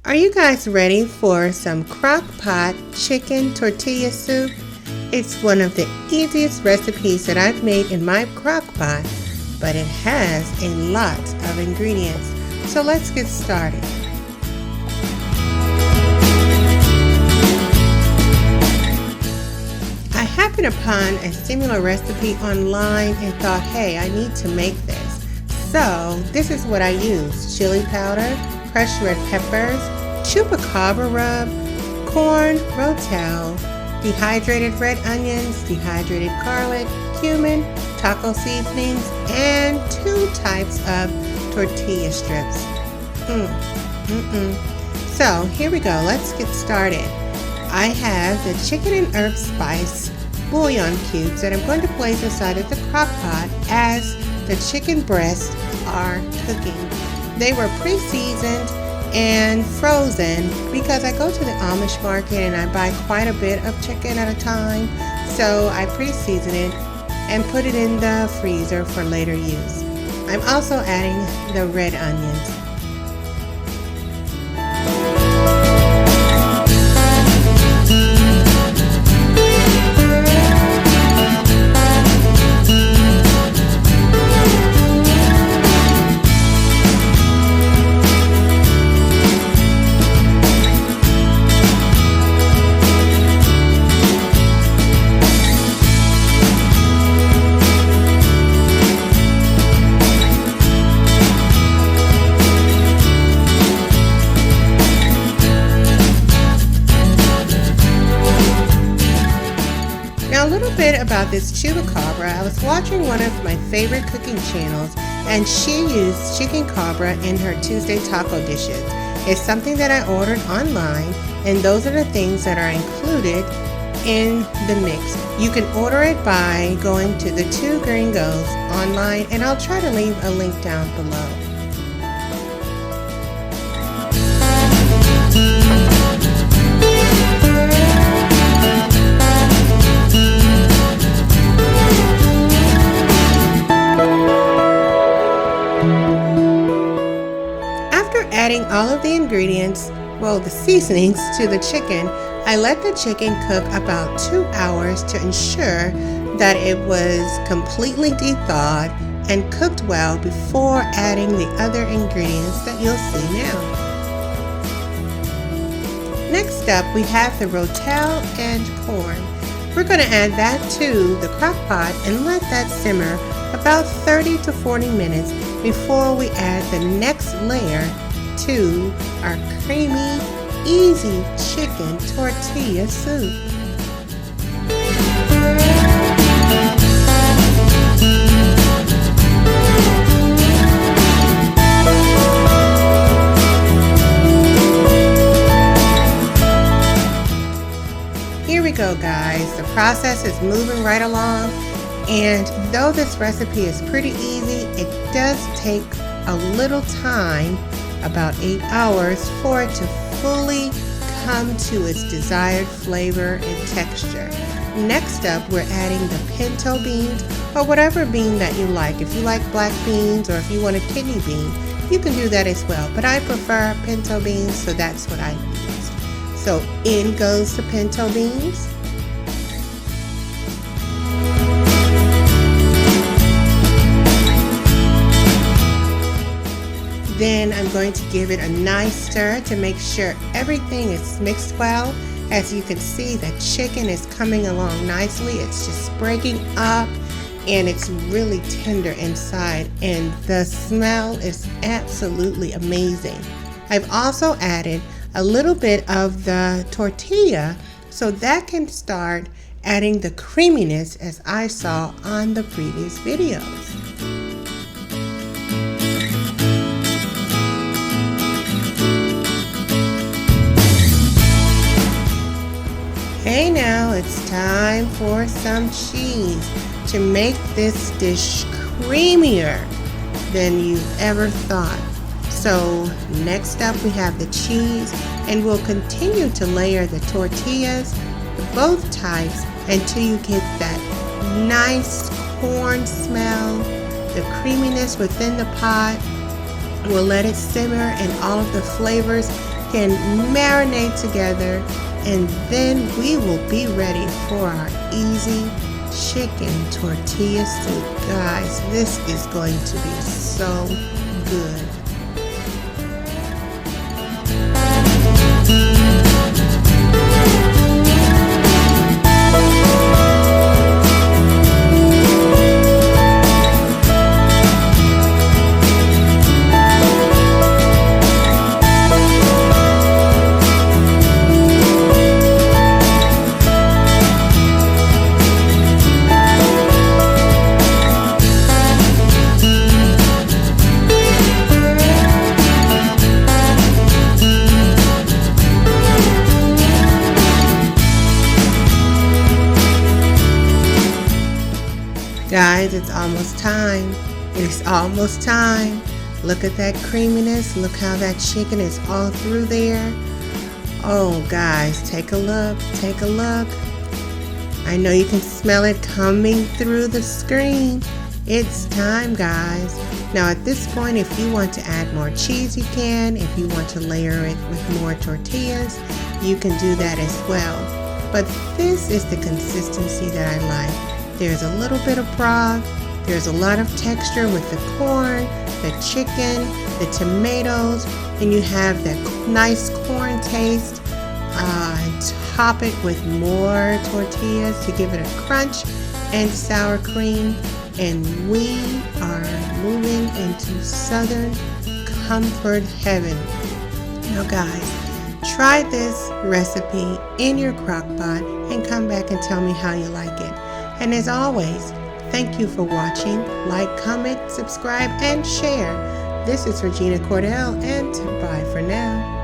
Are you guys ready for some Crockpot Chicken Tortilla Soup? It's one of the easiest recipes that I've made in my Crockpot, but it has a lot of ingredients. So let's get started. I happened upon a similar recipe online and thought, hey, I need to make this. So this is what I use: chili powder, crushed red peppers, chupacabra rub, corn, rotel, dehydrated red onions, dehydrated garlic, cumin, taco seasonings, and 2 types of tortilla strips. So here we go. Let's get started. I have the chicken and herb spice bouillon cubes that I'm going to place inside of the crock pot as the chicken breasts are cooking. They were pre-seasoned and frozen because I go to the Amish market and I buy quite a bit of chicken at a time. So I pre-season it and put it in the freezer for later use. I'm also adding the red onions. Now, a little bit about this chupacabra. I was watching one of my favorite cooking channels, and she used chicken cabra in her Tuesday taco dishes. It's something that I ordered online, and those are the things that are included in the mix. You can order it by going to the Two Gringos online, and I'll try to leave a link down below. Adding all of the ingredients, the seasonings to the chicken, I let the chicken cook about 2 hours to ensure that it was completely de-thawed and cooked well before adding the other ingredients that you'll see now. Next up, we have the rotel and corn. We're going to add that to the crock pot and let that simmer about 30 to 40 minutes before we add the next layer to our creamy, easy chicken tortilla soup. Here we go, guys. The process is moving right along, and though this recipe is pretty easy, it does take a little time, about 8 hours, for it to fully come to its desired flavor and texture. Next up, we're adding the pinto beans, or whatever bean that you like. If you like black beans, or if you want a kidney bean, you can do that as well. But I prefer pinto beans, so that's what I use. So in goes the pinto beans. Then I'm going to give it a nice stir to make sure everything is mixed well. As you can see, the chicken is coming along nicely. It's just breaking up and it's really tender inside, and the smell is absolutely amazing. I've also added a little bit of the tortilla so that can start adding the creaminess as I saw on the previous videos. Hey, now it's time for some cheese to make this dish creamier than you've ever thought. So next up we have the cheese, and we'll continue to layer the tortillas, both types, until you get that nice corn smell, the creaminess within the pot. We'll let it simmer and all of the flavors can marinate together, and then we will be ready for our easy chicken tortilla soup. Guys, this is going to be so good. Guys, it's almost time. It's almost time. Look at that creaminess. Look how that chicken is all through there. Oh, guys, take a look. Take a look. I know you can smell it coming through the screen. It's time, guys. Now, at this point, if you want to add more cheese, you can. If you want to layer it with more tortillas, you can do that as well. But this is the consistency that I like. There's a little bit of broth, there's a lot of texture with the corn, the chicken, the tomatoes, and you have that nice corn taste. Top it with more tortillas to give it a crunch and sour cream, and we are moving into Southern comfort heaven. Now guys, try this recipe in your crock pot and come back and tell me how you like it. And as always, thank you for watching. Like, comment, subscribe, and share. This is Regina Cordell, and bye for now.